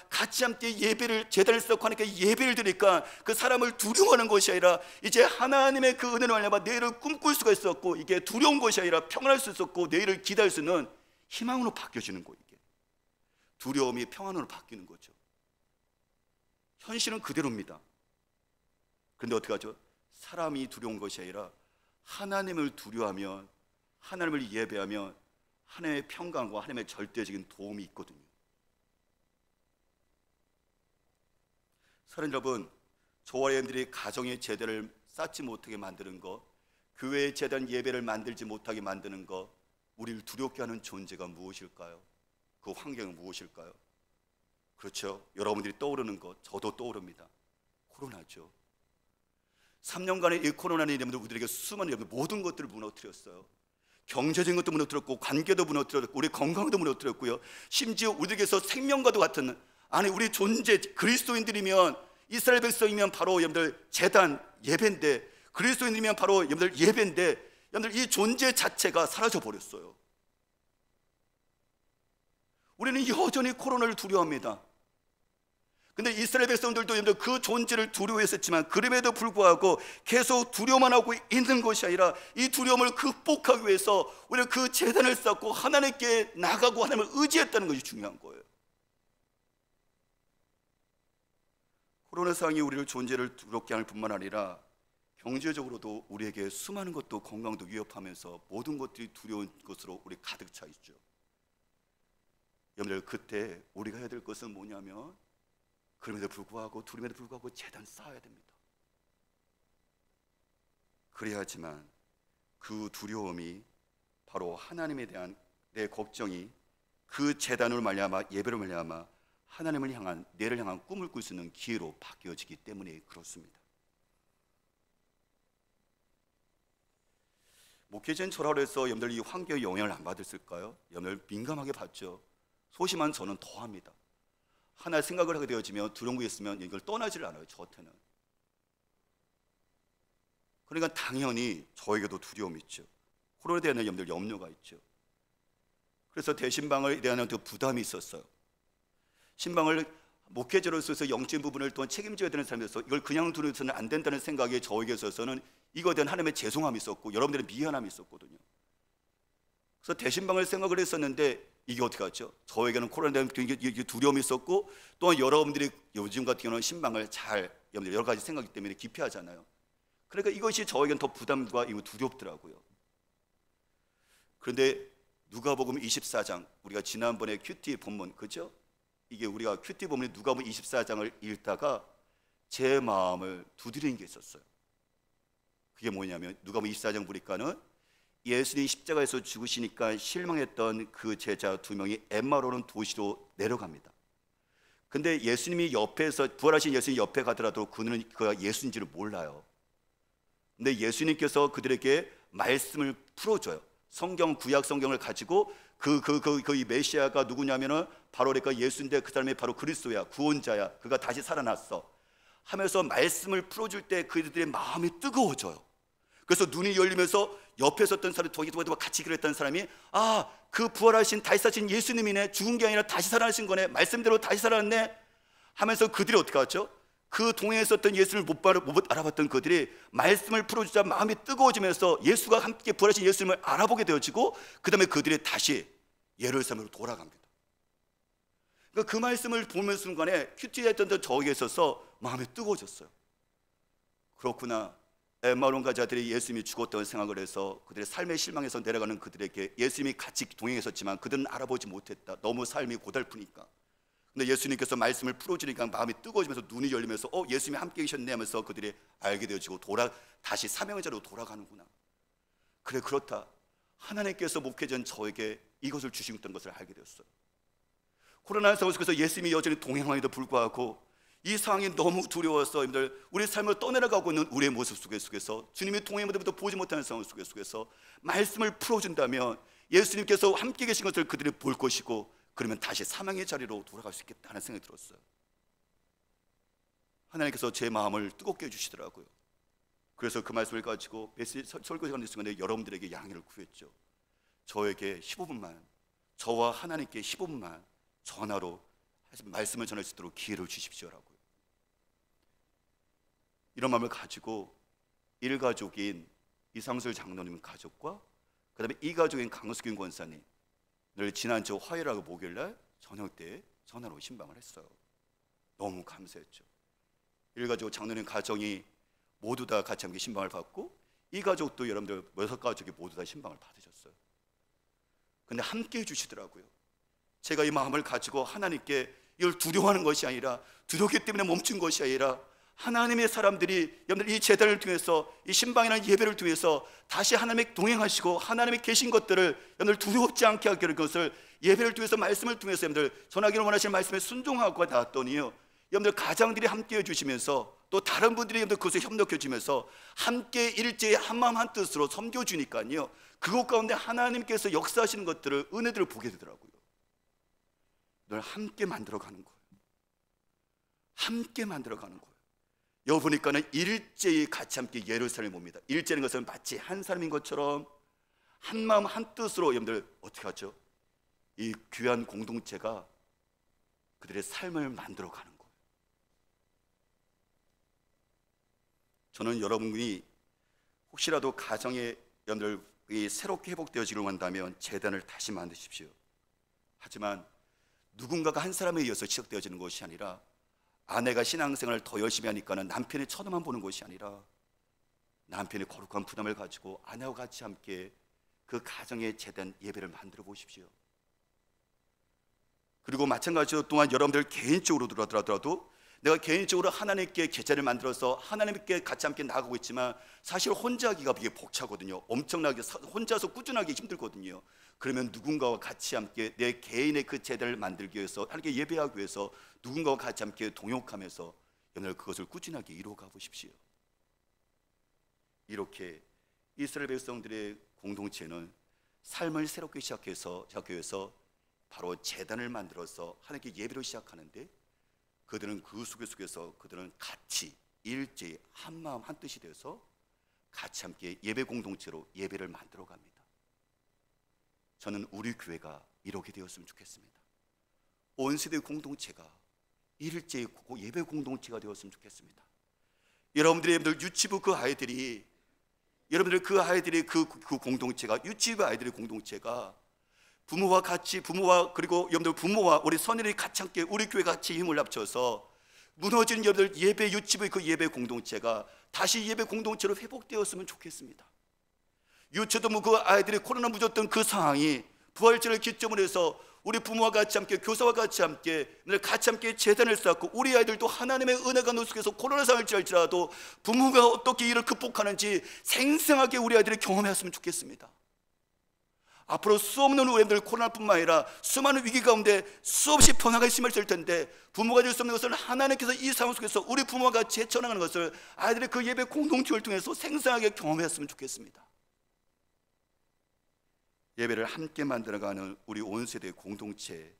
같이 함께 예배를, 제단을 쌓고 하니까 예배를 드리니까 그 사람을 두려워하는 것이 아니라 이제 하나님의 그 은혜로 말미암아 내일을 꿈꿀 수가 있었고, 이게 두려운 것이 아니라 평안할 수 있었고 내일을 기대할 수 있는 희망으로 바뀌어지는 거예요. 이게 두려움이 평안으로 바뀌는 거죠. 현실은 그대로입니다. 그런데 어떻게 하죠? 사람이 두려운 것이 아니라 하나님을 두려워하면, 하나님을 예배하면 하나님의 평강과 하나님의 절대적인 도움이 있거든요. 사랑하는 여러분, 저와 여러분들이 가정의 제대를 쌓지 못하게 만드는 것, 교회의 제단 예배를 만들지 못하게 만드는 것, 우리를 두렵게 하는 존재가 무엇일까요? 그 환경은 무엇일까요? 그렇죠. 여러분들이 떠오르는 것, 저도 떠오릅니다. 코로나죠. 3년간의 이 코로나는 여러분들, 우리에게 수많은 모든 것들을 무너뜨렸어요. 경제적인 것도 무너뜨렸고, 관계도 무너뜨렸고, 우리 건강도 무너뜨렸고요. 심지어 우리에게서 생명과도 같은, 아니 우리 존재, 그리스도인들이면, 이스라엘 백성이면 바로 여러분들 제단 예배인데, 그리스도인이면 바로 여러분들 예배인데, 여러분들 이 존재 자체가 사라져 버렸어요. 우리는 여전히 코로나를 두려워합니다. 근데 이스라엘 백성들도 여러분들 그 존재를 두려워했었지만, 그럼에도 불구하고 계속 두려워만 하고 있는 것이 아니라 이 두려움을 극복하기 위해서 우리가 그 제단을 쌓고 하나님께 나가고 하나님을 의지했다는 것이 중요한 거예요. 코로나 상황이 우리를 존재를 두렵게 할 뿐만 아니라 경제적으로도 우리에게 수많은 것도, 건강도 위협하면서 모든 것들이 두려운 것으로 우리 가득 차 있죠. 여러분들, 그때 우리가 해야 될 것은 뭐냐면, 그럼에도 불구하고, 두려움에도 불구하고 제단 쌓아야 됩니다. 그래야지만 그 두려움이 바로 하나님에 대한 내 걱정이 그 제단으로 말미암아, 예배로 말미암아 하나님을 향한, 내를 향한 꿈을 꿀 수 있는 기회로 바뀌어지기 때문에 그렇습니다. 목회자인 저라고 해서 여러분들 이 환경의 영향을 안 받았을까요? 여러분들 민감하게 받죠. 소심한 저는 더합니다. 하나 생각을 하게 되어지면, 두려운 게 있으면 이걸 떠나지를 않아요, 저한테는. 그러니까 당연히 저에게도 두려움이 있죠. 코로나에 대한 여러분들 염려가 있죠. 그래서 대신방에 대한 부담이 있었어요. 신방을 목회자로서 영적인 부분을 또한 책임져야 되는 사람이어서 이걸 그냥 두려워서는 안 된다는 생각이 저에게 있어서는 이거에 대한 하나님의 죄송함이 있었고, 여러분들의 미안함이 있었거든요. 그래서 대신방을 생각을 했었는데, 이게 어떻게 하죠? 저에게는 코로나에 대한 두려움이 있었고, 또한 여러분들이 요즘 같은 경우는 신방을 잘 여러 가지 생각이 때문에 깊이 하잖아요. 그러니까 이것이 저에게는 더 부담과 두렵더라고요. 그런데 누가복음 24장, 우리가 지난번에 큐티 본문, 그죠? 이게 우리가 큐티 본문에 누가복음 24장을 읽다가 제 마음을 두드리는 게 있었어요. 그게 뭐냐면, 누가복음 24장 보니까는 예수님이 십자가에서 죽으시니까 실망했던 그 제자 2명이 엠마오라는 도시로 내려갑니다. 근데 예수님이 옆에서, 부활하신 예수님 옆에 가더라도 그는 그가 예수인지를 몰라요. 근데 예수님께서 그들에게 말씀을 풀어줘요. 성경, 구약 성경을 가지고 이 메시아가 누구냐면은 바로 그러니까 예수인데 그 사람이 바로 그리스도야, 구원자야, 그가 다시 살아났어 하면서 말씀을 풀어줄 때 그들의 마음이 뜨거워져요. 그래서 눈이 열리면서 옆에 있었던 사람이, 도기도와 같이 그랬던 사람이, 아, 그 부활하신, 다시 사신 예수님이네, 죽은 게 아니라 다시 살아나신 거네, 말씀대로 다시 살아났네 하면서 그들이 어떻게 하죠? 그 동행에 있었던 예수를 못 알아봤던 그들이 말씀을 풀어주자 마음이 뜨거워지면서 예수가 함께 부활하신 예수님을 알아보게 되어지고, 그 다음에 그들이 다시 예루살렘으로 돌아갑니다. 그러니까 그 말씀을 보는 순간에 큐티했던 저에게 있어서 마음이 뜨거워졌어요. 그렇구나, 엠마오론가 자들이 예수님이 죽었다고 생각을 해서 그들의 삶의 실망에서 내려가는 그들에게 예수님이 같이 동행했었지만 그들은 알아보지 못했다. 너무 삶이 고달프니까. 근데 예수님께서 말씀을 풀어주니까 마음이 뜨거워지면서 눈이 열리면서 예수님이 함께 계셨네 하면서 그들이 알게 되어지고 다시 사명의 자리로 돌아가는구나. 그래, 그렇다. 하나님께서 목회전 저에게 이것을 주시는 것을 알게 되었어요. 코로나 상황 속에서 예수님이 여전히 동행함에도 불구하고 이 상황이 너무 두려워서 우리 삶을 떠내려가고 있는 우리의 모습 속에서 주님의 동행함에도 보지 못하는 상황 속에서 말씀을 풀어준다면 예수님께서 함께 계신 것을 그들이 볼 것이고, 그러면 다시 사망의 자리로 돌아갈 수 있겠다는 생각이 들었어요. 하나님께서 제 마음을 뜨겁게 해주시더라고요. 그래서 그 말씀을 가지고 설교하는 순간에 여러분들에게 양해를 구했죠. 저에게 15분만, 저와 하나님께 15분만 전화로 말씀을 전할 수 있도록 기회를 주십시오라고요. 이런 마음을 가지고 일가족인 이상술 장로님 가족과 그 다음에 이 가족인 강수균 권사님 늘 지난주 화요일하고 목요일날 저녁 때 전화로 신방을 했어요. 너무 감사했죠. 일가족 장로님 가정이 모두 다 같이 함께 신방을 받고 이 가족도 여러분들 6가족이 모두 다 신방을 받으셨어요. 근데 함께 해주시더라고요. 제가 이 마음을 가지고 하나님께 이걸 두려워하는 것이 아니라, 두렵기 때문에 멈춘 것이 아니라, 하나님의 사람들이 여러분들 이 제단을 통해서, 이 신방이라는 예배를 통해서 다시 하나님의 동행하시고 하나님이 계신 것들을 여러분들 두렵지 않게 하기를, 그것을 예배를 통해서 말씀을 통해서 여러분들 전하기를 원하시는 말씀에 순종하고 나왔더니요, 여러분들 가장들이 함께 해주시면서 또 다른 분들이 여러분들 그것에 협력해 주면서 함께 일제히 한마음 한뜻으로 섬겨주니까요, 그것 가운데 하나님께서 역사하시는 것들을, 은혜들을 보게 되더라고요. 늘 함께 만들어가는 거예요. 함께 만들어가는 거예요. 여기 보니까는 일제히 같이 함께 예루살렘에 옵니다. 일제는 것은 마치 한 사람인 것처럼 한 마음 한 뜻으로 여러분들 어떻게 하죠? 이 귀한 공동체가 그들의 삶을 만들어가는 거예요. 저는 여러분이 혹시라도 가정에 여러분들 새롭게 회복되어지기를 원한다면 제단을 다시 만드십시오. 하지만 누군가가 한 사람에 의해서 시작되어지는 것이 아니라, 아내가 신앙생활을 더 열심히 하니까는 남편의 쳐다만 보는 것이 아니라 남편의 거룩한 부담을 가지고 아내와 같이 함께 그 가정의 제단 예배를 만들어 보십시오. 그리고 마찬가지로 또한 여러분들 개인적으로 들어가더라도, 내가 개인적으로 하나님께 계좌를 만들어서 하나님께 같이 함께 나가고 있지만 사실 혼자 하기가 이게 벅차거든요. 엄청나게 혼자서 꾸준하게 힘들거든요. 그러면 누군가와 같이 함께 내 개인의 그 제단을 만들기 위해서, 하나님께 예배하기 위해서 누군가와 같이 함께 동역하면서 오늘 그것을 꾸준하게 이루어가 보십시오. 이렇게 이스라엘 백성들의 공동체는 삶을 새롭게 시작해서 바로 제단을 만들어서 하나님께 예배를 시작하는데, 그들은 그 속에서 그들은 같이 일제히 한마음 한뜻이 되어서 같이 함께 예배 공동체로 예배를 만들어 갑니다. 저는 우리 교회가 이렇게 되었으면 좋겠습니다. 온 세대 공동체가 일제히 예배 공동체가 되었으면 좋겠습니다. 여러분들 유치부 그 아이들이 그 공동체가, 유치부 아이들의 공동체가 부모와 그리고 여러분들 부모와 우리 선인이 같이 함께 우리 교회 같이 힘을 합쳐서 무너진 여러분들 예배 유치부의 그 예배 공동체가 다시 예배 공동체로 회복되었으면 좋겠습니다. 유초등부 그 아이들이 코로나 묻었던 그 상황이 부활절을 기점으로 해서 우리 부모와 같이 함께, 교사와 같이 함께 제단을 쌓고, 우리 아이들도 하나님의 은혜가 노숙해서 코로나 상황을 지할지라도 부모가 어떻게 이를 극복하는지 생생하게 우리 아이들이 경험했으면 좋겠습니다. 앞으로 수없는 우리들 코로나뿐만 아니라 수많은 위기 가운데 수없이 변화가 심해질 텐데, 부모가 될 수 없는 것을 하나님께서 이 상황 속에서 우리 부모와 같이 헤쳐나가는 것을 아이들의 그 예배 공동체를 통해서 생생하게 경험했으면 좋겠습니다. 예배를 함께 만들어가는 우리 온 세대 공동체,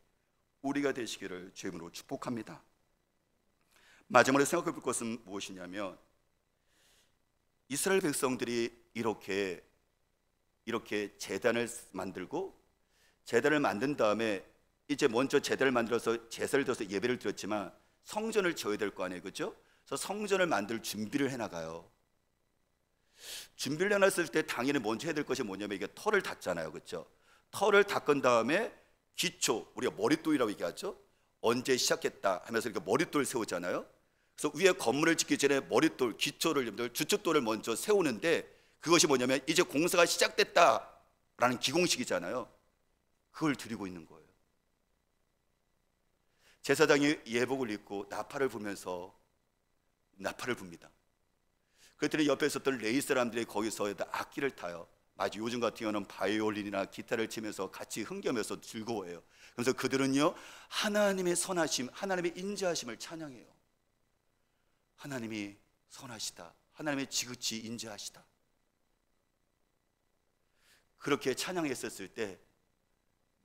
우리가 되시기를 주님으로 축복합니다. 마지막으로 생각해 볼 것은 무엇이냐면, 이스라엘 백성들이 이렇게 제단을 만들고, 제단을 만든 다음에 이제 먼저 제단을 만들어서 제사를 드려서 예배를 드렸지만 성전을 지어야 될 거 아니에요, 그렇죠? 그래서 성전을 만들 준비를 해나가요. 준비를 해놨을 때 당연히 먼저 해야 될 것이 뭐냐면, 이게 털을 닦잖아요, 그렇죠? 털을 닦은 다음에 기초, 우리가 머릿돌이라고 얘기하죠. 언제 시작했다 하면서 이렇게 머릿돌을 세우잖아요. 그래서 위에 건물을 짓기 전에 머릿돌, 기초를, 주춧돌을 먼저 세우는데, 그것이 뭐냐면 이제 공사가 시작됐다라는 기공식이잖아요. 그걸 드리고 있는 거예요. 제사장이 예복을 입고 나팔을 불면서 나팔을 붑니다. 그랬더니 옆에 있었던 레위 사람들이 거기서 악기를 타요. 마치 요즘 같은 경우는 바이올린이나 기타를 치면서 같이 흥겨면서 즐거워해요. 그래서 그들은요, 하나님의 선하심, 하나님의 인자하심을 찬양해요. 하나님이 선하시다, 하나님의 지극히 인자하시다. 그렇게 찬양했었을 때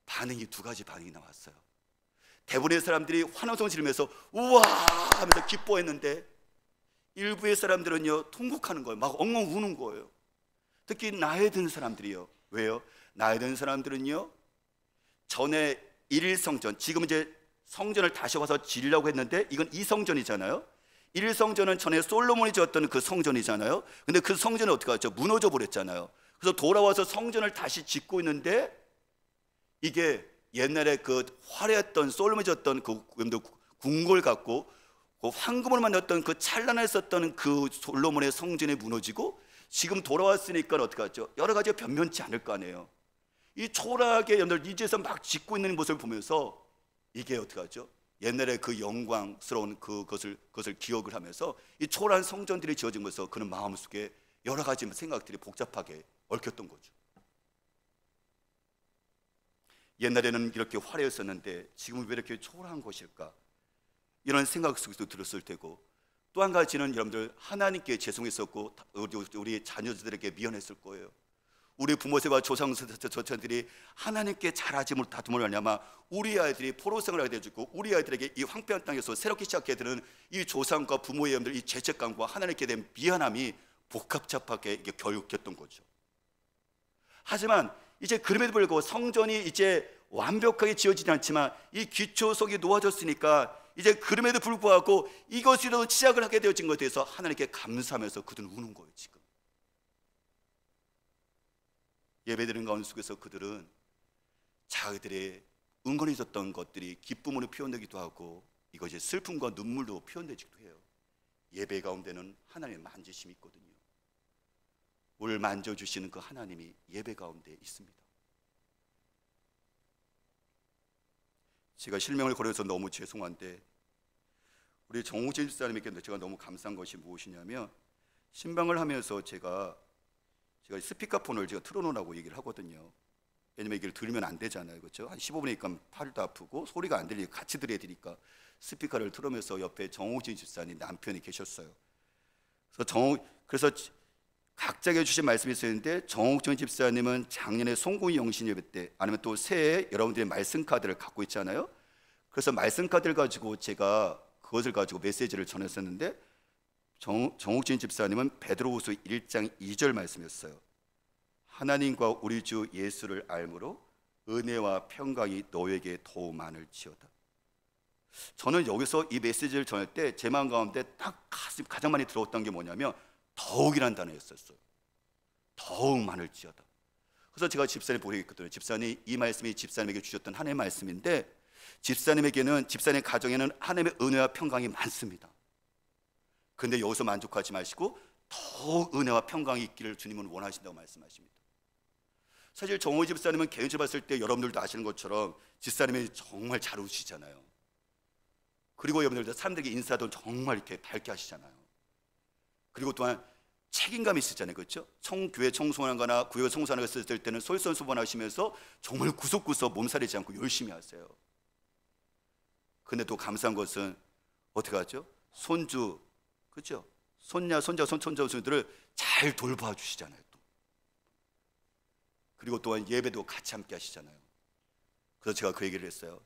반응이 두 가지 반응이 나왔어요. 대부분의 사람들이 환호성 지르면서 우와 하면서 기뻐했는데, 일부의 사람들은요 통곡하는 거예요. 막 엉엉 우는 거예요. 특히 나이 든 사람들이요. 왜요? 나이 든 사람들은요, 전에 1일 성전, 지금 이제 성전을 다시 와서 지으려고 했는데 이건 2성전이잖아요. 1일 성전은 전에 솔로몬이 지었던 그 성전이잖아요. 근데 그 성전이 어떻게 하죠? 무너져 버렸잖아요. 그래서 돌아와서 성전을 다시 짓고 있는데 이게 옛날에 그 화려했던 솔로몬이 지었던 그 궁궐 같고 그 황금으로 만들었던 그 찬란했었던 그 솔로몬의 성전이 무너지고 지금 돌아왔으니까 어떻게 하죠? 여러 가지가 변변치 않을 거 아니에요. 이 초라하게 여러분들 이제서 막 짓고 있는 모습을 보면서 이게 어떻게 하죠? 옛날에 그 영광스러운 그것을 기억을 하면서 이 초라한 성전들이 지어진 것에서 그는 마음속에 여러 가지 생각들이 복잡하게 얽혔던 거죠. 옛날에는 이렇게 화려했었는데 지금은 왜 이렇게 초라한 것일까? 이런 생각 속에서 들었을 테고, 또 한 가지는 여러분들 하나님께 죄송했었고 우리 자녀들에게 미안했을 거예요. 우리 부모세와 조상들이 하나님께 잘하지 못함으로 말미암아 우리 아이들이 포로생을 하게 되어지고 우리 아이들에게 이 황폐한 땅에서 새롭게 시작해야 되는 이 조상과 부모의 여러분들 이 죄책감과 하나님께 대한 미안함이 복합잡하게 이게 교육했던 거죠. 하지만 이제 그럼에도 불구하고 성전이 이제 완벽하게 지어지지 않지만 이 기초석이 놓아졌으니까 이제 그럼에도 불구하고 이것으로 시작을 하게 되어진 것에 대해서 하나님께 감사하면서 그들은 우는 거예요. 지금 예배드리는 가운데 속에서 그들은 자기들의 은근해졌던 것들이 기쁨으로 표현되기도 하고 이것이 슬픔과 눈물로 표현되기도 해요. 예배 가운데는 하나님의 만지심이 있거든요. 우리를 만져주시는 그 하나님이 예배 가운데 있습니다. 제가 실명을 거려서 너무 죄송한데 우리 정우진 집사님에게 제가 너무 감사한 것이 무엇이냐면 신방을 하면서 제가 스피커폰을 제가 틀어놓으라고 얘기를 하거든요. 왜냐면 얘기를 들으면 안 되잖아요, 그렇죠? 한 15분이니까 팔도 아프고 소리가 안 들리니까 같이 들어야 되니까 스피커를 틀으면서 옆에 정우진 집사님 남편이 계셨어요. 그래서 각자에게 주신 말씀이 있었는데 정옥준 집사님은 작년에 송구이 영신 예배 때 아니면 또 새해 여러분들의 말씀 카드를 갖고 있잖아요. 그래서 말씀 카드를 가지고 제가 그것을 가지고 메시지를 전했었는데 정옥진 집사님은 베드로후서 1장 2절 말씀이었어요. 하나님과 우리 주 예수를 알므로 은혜와 평강이 너에게 더욱 많을지어다. 저는 여기서 이 메시지를 전할 때 제 마음 가운데 딱 가장 많이 들어왔던 게 뭐냐면 더욱이라는 단어였었어요. 더욱 많을지어다. 그래서 제가 집사님 보고 있거든요. 집사님, 이 말씀이 집사님에게 주셨던 하나님의 말씀인데 집사님에게는, 집사님 가정에는 하나님의 은혜와 평강이 많습니다. 근데 여기서 만족하지 마시고 더욱 은혜와 평강이 있기를 주님은 원하신다고 말씀하십니다. 사실 정호 집사님은 개인적으로 봤을 때 여러분들도 아시는 것처럼 집사님이 정말 잘 웃으시잖아요. 그리고 여러분들도 사람들에게 인사도 정말 이렇게 밝게 하시잖아요. 그리고 또한 책임감이 있으잖아요, 그렇죠? 교회 청소하거나 구역에 청소하는 것을 쓸 때는 솔선수범하시면서 정말 구석구석 몸살이지 않고 열심히 하세요. 근데 또 감사한 것은 어떻게 하죠? 손주, 그렇죠? 손자, 손촌들을 잘 돌봐 주시잖아요. 또. 그리고 또한 예배도 같이 함께 하시잖아요. 그래서 제가 그 얘기를 했어요.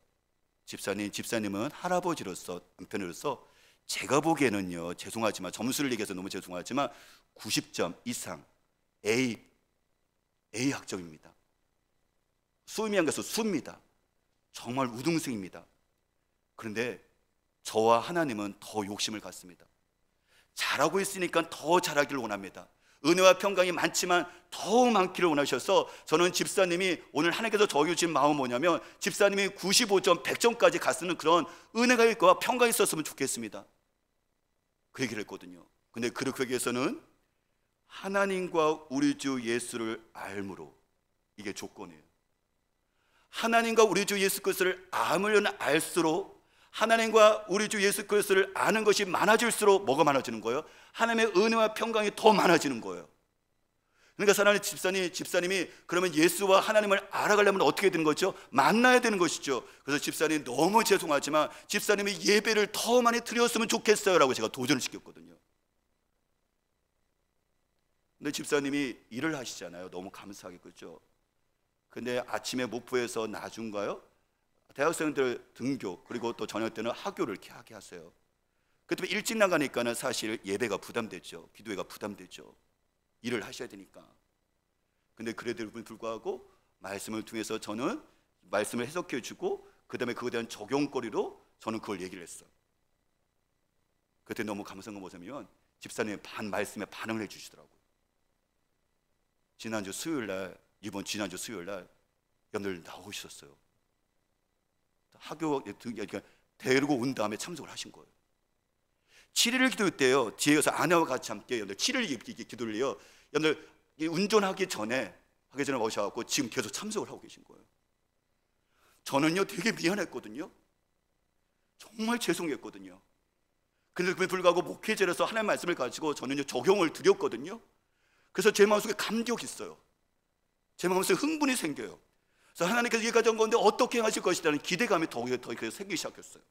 집사님은 할아버지로서, 남편으로서 제가 보기에는요, 죄송하지만 점수를 얘기해서 너무 죄송하지만 90점 이상 A 학점입니다. 수미한 것은 수입니다. 정말 우등생입니다. 그런데 저와 하나님은 더 욕심을 갖습니다. 잘하고 있으니까 더 잘하기를 원합니다. 은혜와 평강이 많지만 더 많기를 원하셔서 저는 집사님이 오늘 하나님께서 저에게 주신 마음은 뭐냐면 집사님이 95점, 100점까지 갔으면 그런 은혜가 있고 평강이 있었으면 좋겠습니다. 그 얘기를 했거든요. 근데 그렇게 하기 위해서는 하나님과 우리 주 예수를 알므로, 이게 조건이에요. 하나님과 우리 주 예수 그리스도를 알면 알수록, 하나님과 우리 주 예수 그리스도를 아는 것이 많아질수록 뭐가 많아지는 거예요? 하나님의 은혜와 평강이 더 많아지는 거예요. 그러니까 사랑하는 집사님이 그러면 예수와 하나님을 알아가려면 어떻게 되는 거죠? 만나야 되는 것이죠. 그래서 집사님 너무 죄송하지만 집사님이 예배를 더 많이 드렸으면 좋겠어요 라고 제가 도전을 시켰거든요. 근데 집사님이 일을 하시잖아요. 너무 감사하게, 그렇죠? 근데 아침에 목포에서 나중가요? 대학생들 등교, 그리고 또 저녁 때는 학교를 이렇게 하게 하세요. 그때 일찍 나가니까는 사실 예배가 부담되죠. 기도회가 부담되죠. 일을 하셔야 되니까. 근데 그래도 불구하고 말씀을 통해서 저는 말씀을 해석해 주고 그 다음에 그거에 대한 적용거리로 저는 그걸 얘기를 했어요. 그때 너무 감사한 거 뭐냐면 집사님이 말씀에 반응을 해 주시더라고요. 지난주 수요일날, 지난주 수요일날 여러분들 나오셨어요. 학교 그러니까 데리고 온 다음에 참석을 하신 거예요. 7일 기도 때요, 뒤에서 아내와 같이 함께 여러분들 7일 기도를 해요. 여러분들 운전하기 전에 오셔갖고 지금 계속 참석을 하고 계신 거예요. 저는요 되게 미안했거든요. 정말 죄송했거든요. 그런데 불구하고 목회자로서 하나님의 말씀을 가지고 저는요 적용을 드렸거든요. 그래서 제 마음속에 감격이 있어요. 제 마음속에 흥분이 생겨요. 그래서 하나님께서 이 가져온 건데 어떻게 하실 것이라는 기대감이 더 생기기 시작했어요.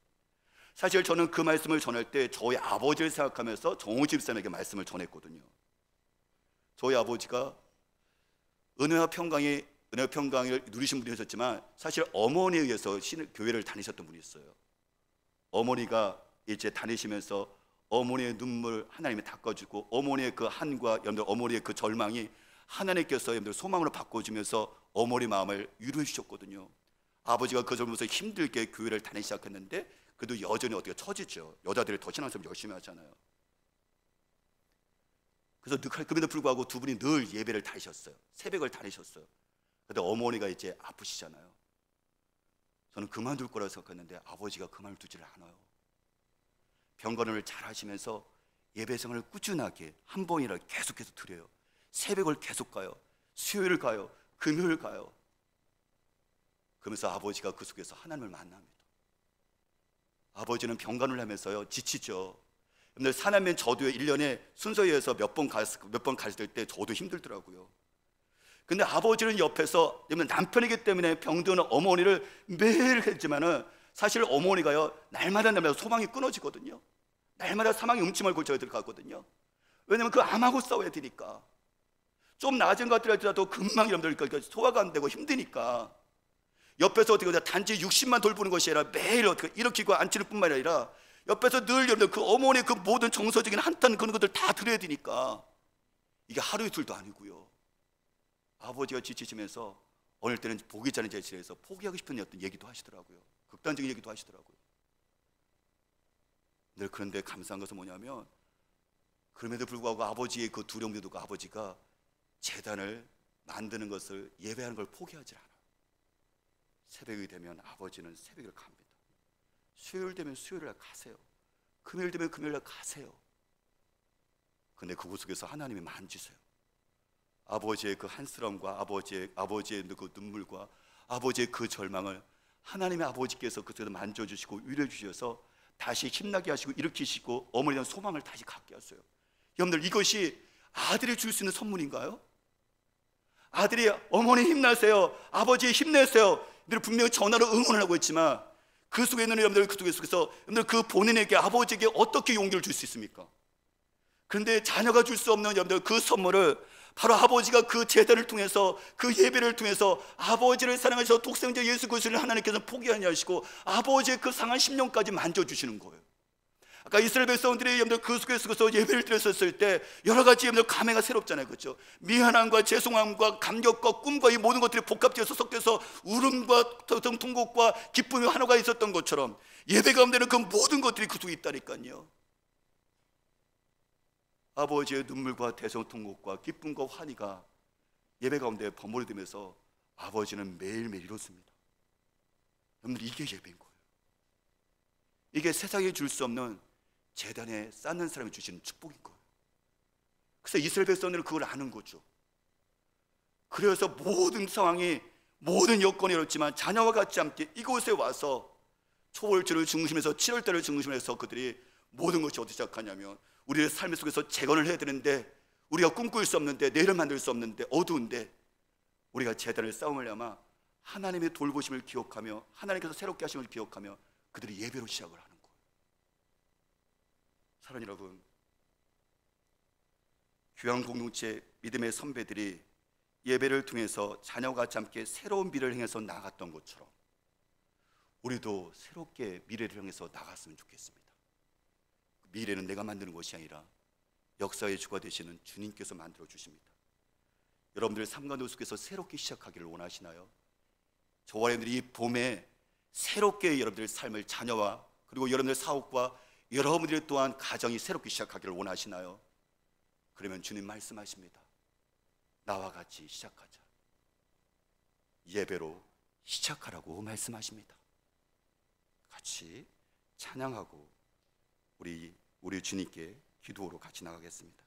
사실 저는 그 말씀을 전할 때 저희 아버지를 생각하면서 정호 집사님에게 말씀을 전했거든요. 저희 아버지가 은혜와 평강을 누리신 분이셨지만 사실 어머니에 의해서 교회를 다니셨던 분이 있어요. 어머니가 이제 다니시면서 어머니의 눈물 하나님이 닦아주고 어머니의 그 한과 여러분들 어머니의 그 절망이 하나님께서 여러분들 소망으로 바꿔주면서 어머니 마음을 위로해 주셨거든요. 아버지가 그 젊으면서 힘들게 교회를 다니기 시작했는데 그래도 여전히 어떻게 처지죠. 여자들이 더 신앙생활 열심히 하잖아요. 그래서 그럼에도 불구하고 두 분이 늘 예배를 다니셨어요. 새벽을 다니셨어요. 그런데 어머니가 이제 아프시잖아요. 저는 그만둘 거라고 생각했는데 아버지가 그만두지를 않아요. 병건을 잘 하시면서 예배 생활을 꾸준하게 한 번이라도 계속해서 드려요. 새벽을 계속 가요. 수요일 가요. 금요일 가요. 그러면서 아버지가 그 속에서 하나님을 만납니다. 아버지는 병간을 하면서요 지치죠. 근데 사남면 저도 1년에 순서에서 몇 번 갔을 때 저도 힘들더라고요. 근데 아버지는 옆에서 남편이기 때문에 병드는 어머니를 매일 했지만은 사실 어머니가요 날마다 소망이 끊어지거든요. 날마다 사망의 음침을 골쳐야 들어가거든요. 왜냐면 그 암하고 싸워야 되니까. 좀 낮은 것들 할지라도 금방 여러분들 소화가 안 되고 힘드니까 옆에서 어떻게 단지 60만 돌보는 것이 아니라 매일 어떻게 일으키고 앉히는 뿐만 아니라 옆에서 늘 여러분들 그 어머니의 그 모든 정서적인 한탄 그런 것들 다 들어야 되니까 이게 하루 이틀도 아니고요. 아버지가 지치시면서 어느 때는 보기 전에 제실에서 포기하고 싶은 어떤 얘기도 하시더라고요. 극단적인 얘기도 하시더라고요. 늘 그런데 감사한 것은 뭐냐면 그럼에도 불구하고 아버지의 그 두려움에도 그 아버지가 제단을 만드는 것을 예배하는 걸 포기하지 않아요. 새벽이 되면 아버지는 새벽을 갑니다. 수요일 되면 수요일에 가세요. 금요일 되면 금요일에 가세요. 근데 그곳 속에서 하나님이 만지세요. 아버지의 그 한스러움과 아버지의 그 눈물과 아버지의 그 절망을 하나님의 아버지께서 그때도 만져주시고 위로해 주셔서 다시 힘나게 하시고 일으키시고 어머니에 대한 소망을 다시 갖게 하세요. 여러분들 이것이 아들이 줄 수 있는 선물인가요? 아들이 어머니 힘나세요, 아버지 힘내세요, 늘 분명히 전화로 응원을 하고 있지만 그 속에 있는 여러분들 그 속에서 여러분들 그 본인에게 아버지에게 어떻게 용기를 줄 수 있습니까? 그런데 자녀가 줄 수 없는 여러분들 그 선물을 바로 아버지가 그 제단을 통해서 그 예배를 통해서 아버지를 사랑하셔서 독생자 예수 그리스도를 하나님께서 포기하지 않으시고 아버지의 그 상한 심령까지 만져주시는 거예요. 아까 이스라엘 백성들이 여러분들 그 속에서 예배를 드렸을 때 여러 가지 여러분들 감회가 새롭잖아요, 그렇죠? 미안함과 죄송함과 감격과 꿈과 이 모든 것들이 복합되어서 섞여서 울음과 통곡과 기쁨이 하나가 있었던 것처럼 예배 가운데는 그 모든 것들이 그 속에 있다니까요. 아버지의 눈물과 대성통곡과 기쁨과 환희가 예배 가운데 버무려지면서 아버지는 매일매일 이렇습니다. 여러분들 이게 예배인 거예요. 이게 세상에 줄 수 없는 제단에 쌓는 사람이 주시는 축복인 거예요. 그래서 이스라엘 백성들은 그걸 아는 거죠. 그래서 모든 상황이 모든 여건이 어렵지만 자녀와 같이 함께 이곳에 와서 초월절을 중심에서 7월달을 중심해서 그들이 모든 것이 어떻게 시작하냐면 우리의 삶 속에서 재건을 해야 되는데 우리가 꿈꿀 수 없는데 내일을 만들 수 없는데 어두운데 우리가 제단을 쌓음을 아마 하나님의 돌보심을 기억하며 하나님께서 새롭게 하심을 기억하며 그들이 예배로 시작을 하는 거예요. 사랑하는 여러분, 교양 공동체 믿음의 선배들이 예배를 통해서 자녀와 같이 함께 새로운 미래를 향해서 나갔던 것처럼 우리도 새롭게 미래를 향해서 나갔으면 좋겠습니다. 미래는 내가 만드는 것이 아니라 역사의 주가 되시는 주님께서 만들어 주십니다. 여러분들의 삶과 노 속에서 새롭게 시작하기를 원하시나요? 저와 여러분들이 이 봄에 새롭게 여러분들의 삶을, 자녀와 그리고 여러분들의 사업과 여러분들이 또한 가정이 새롭게 시작하기를 원하시나요? 그러면 주님 말씀하십니다. 나와 같이 시작하자. 예배로 시작하라고 말씀하십니다. 같이 찬양하고 우리 주님께 기도로 같이 나가겠습니다.